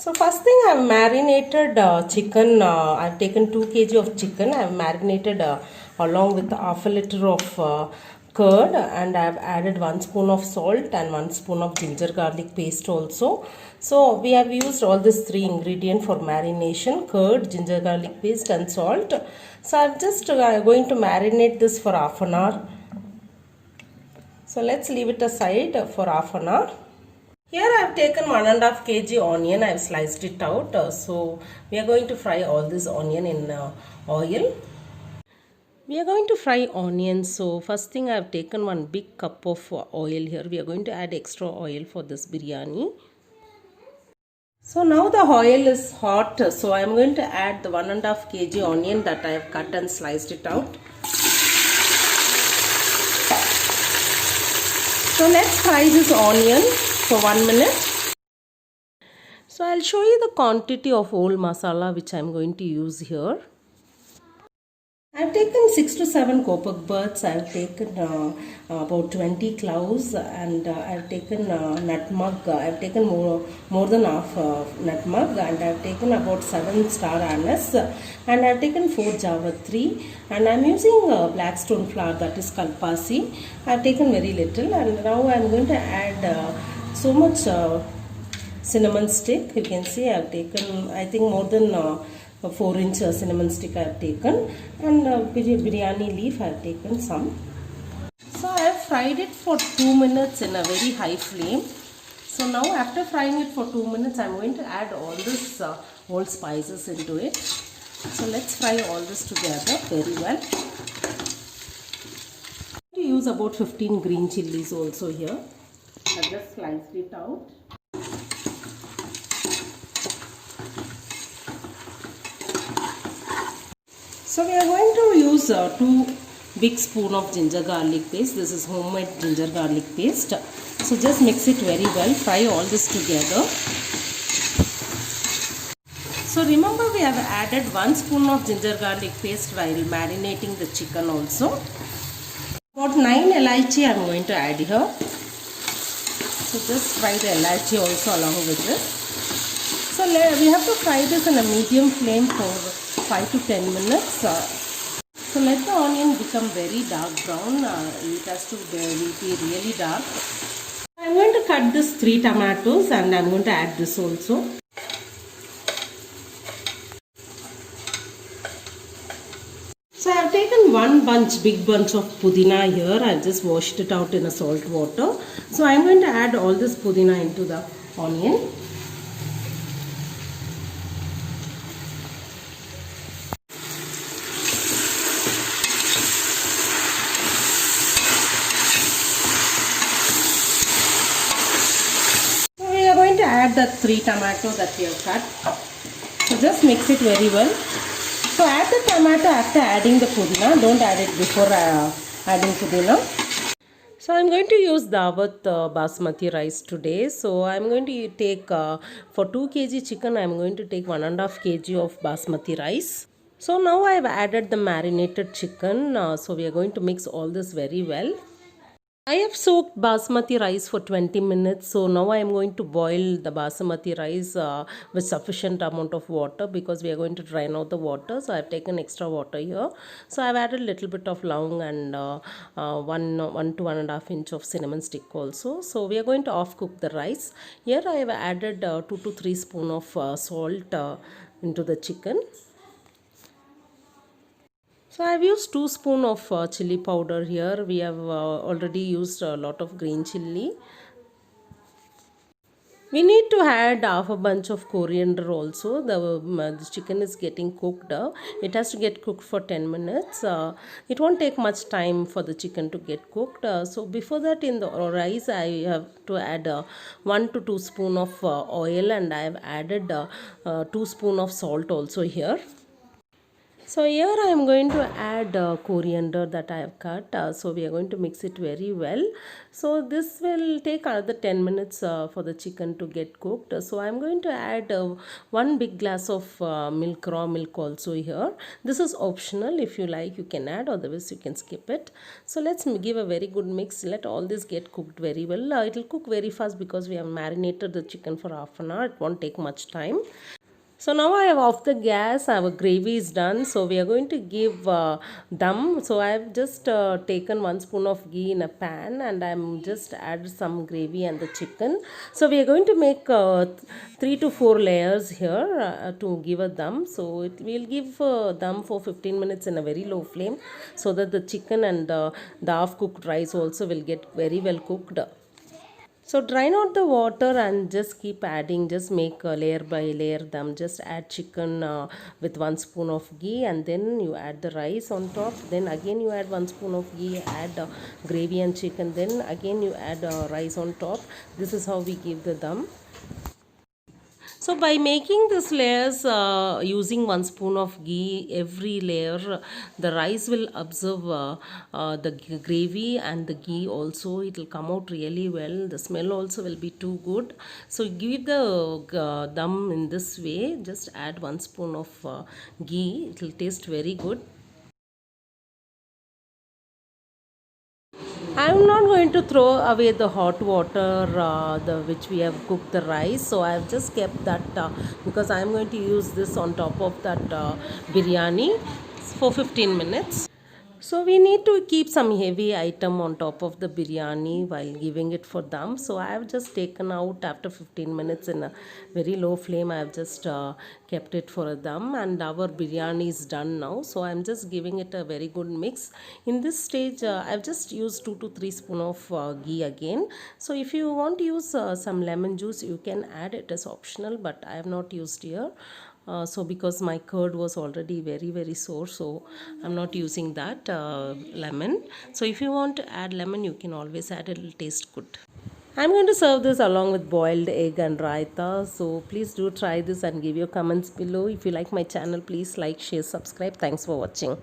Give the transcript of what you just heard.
So first thing, I've marinated chicken. I've taken 2 kg of chicken. I've marinated along with half a liter of curd, and I've added 1 spoon of salt and 1 spoon of ginger garlic paste also. So we have used all these three ingredients for marination: curd, ginger garlic paste, and salt. So I'm just going to marinate this for half an hour. So let's leave it aside for half an hour. Here I have taken 1.5 kg onion. I have sliced it out. So we are going to fry all this onion in oil. We are going to fry onions. So first thing, I have taken 1 big cup of oil here. We are going to add extra oil for this biryani. So now the oil is hot. So I am going to add the 1.5 kg onion that I have cut and sliced it out. So let's fry this onion for 1 minute. So I'll show you the quantity of whole masala which I'm going to use here. I've taken 6 to 7 kopak buds. I've taken about 20 cloves, and I've taken nutmeg. I've taken more than half nutmeg, and I've taken about 7 star anise, and I've taken 4 javatri, and I'm using blackstone flour, that is kalpasi. I've taken very little, and now I'm going to add so much cinnamon stick. You can see I've taken, I think, more than 4-inch cinnamon stick I have taken, and biryani leaf I have taken some. So I have fried it for 2 minutes in a very high flame. So now after frying it for 2 minutes, I am going to add all this whole spices into it. So let's fry all this together very well. I'm going to use about 15 green chilies also here. I have just sliced it out. So we are going to use 2 big spoon of ginger garlic paste. This is homemade ginger garlic paste. So just mix it very well. Fry all this together. So remember, we have added 1 spoon of ginger garlic paste while marinating the chicken also. About 9 elaichi I am going to add here. So just fry the elaichi also along with this. So we have to fry this in a medium flame for 5 to 10 minutes. So let the onion become very dark brown. It has to be really dark. I am going to cut this 3 tomatoes, and I am going to add this also. So I have taken one big bunch of pudina here. I have just washed it out in a salt water. So I am going to add all this pudina into the onion. Add the 3 tomatoes that we have cut. So just mix it very well. So add the tomato after adding the pudina. Don't add it before adding pudina. So I'm going to use Dawat basmati rice today. So I'm going to take for 2 kg chicken, I'm going to take 1.5 kg of basmati rice. So now I have added the marinated chicken. So we are going to mix all this very well. I have soaked basmati rice for 20 minutes. So now I am going to boil the basmati rice with sufficient amount of water, because we are going to drain out the water. So I have taken extra water here. So I have added a little bit of lavang and 1 to 1.5 inch of cinnamon stick also. So we are going to off cook the rice. Here I have added 2 to 3 spoon of salt into the chicken. So I have used 2 spoon of chili powder here. We have already used a lot of green chili. We need to add half a bunch of coriander also. The chicken is getting cooked. It has to get cooked for 10 minutes. It won't take much time for the chicken to get cooked. So before that, in the rice, I have to add 1 to 2 spoon of oil, and I have added 2 spoon of salt also here. So here I am going to add coriander that I have cut. So we are going to mix it very well. So this will take another 10 minutes for the chicken to get cooked. So I am going to add one big glass of milk, raw milk also here. This is optional. If you like, you can add, otherwise you can skip it. So let's give a very good mix. Let all this get cooked very well. It will cook very fast because we have marinated the chicken for half an hour. It won't take much time. So now I have off the gas, our gravy is done. So we are going to give dum. So I have just taken 1 spoon of ghee in a pan and I'm just add some gravy and the chicken. So we are going to make 3 to 4 layers here to give a dum. So it will give dum for 15 minutes in a very low flame so that the chicken and the half cooked rice also will get very well cooked. So drain out the water and just keep adding, just make layer by layer them. Just add chicken with 1 spoon of ghee and then you add the rice on top. Then again you add 1 spoon of ghee, add gravy and chicken. Then again you add rice on top. This is how we give the dum. So by making this layers using 1 spoon of ghee every layer, the rice will absorb the gravy and the ghee also. It will come out really well. The smell also will be too good. So give the dum in this way. Just add 1 spoon of ghee. It will taste very good. I'm not going to throw away the hot water which we have cooked the rice. So I have just kept that because I'm going to use this on top of that biryani for 15 minutes. So we need to keep some heavy item on top of the biryani while giving it for dum. So I have just taken out after 15 minutes in a very low flame. I have just kept it for a dum and our biryani is done now. So I'm just giving it a very good mix. In this stage I've just used 2 to 3 spoon of ghee again. So if you want to use some lemon juice, you can add it as optional, but I have not used here. So because my curd was already very sour, so I'm not using that lemon. So if you want to add lemon, you can always add it. It will taste good. I'm going to serve this along with boiled egg and raita. So please do try this and give your comments below. If you like my channel, please like, share, subscribe. Thanks for watching.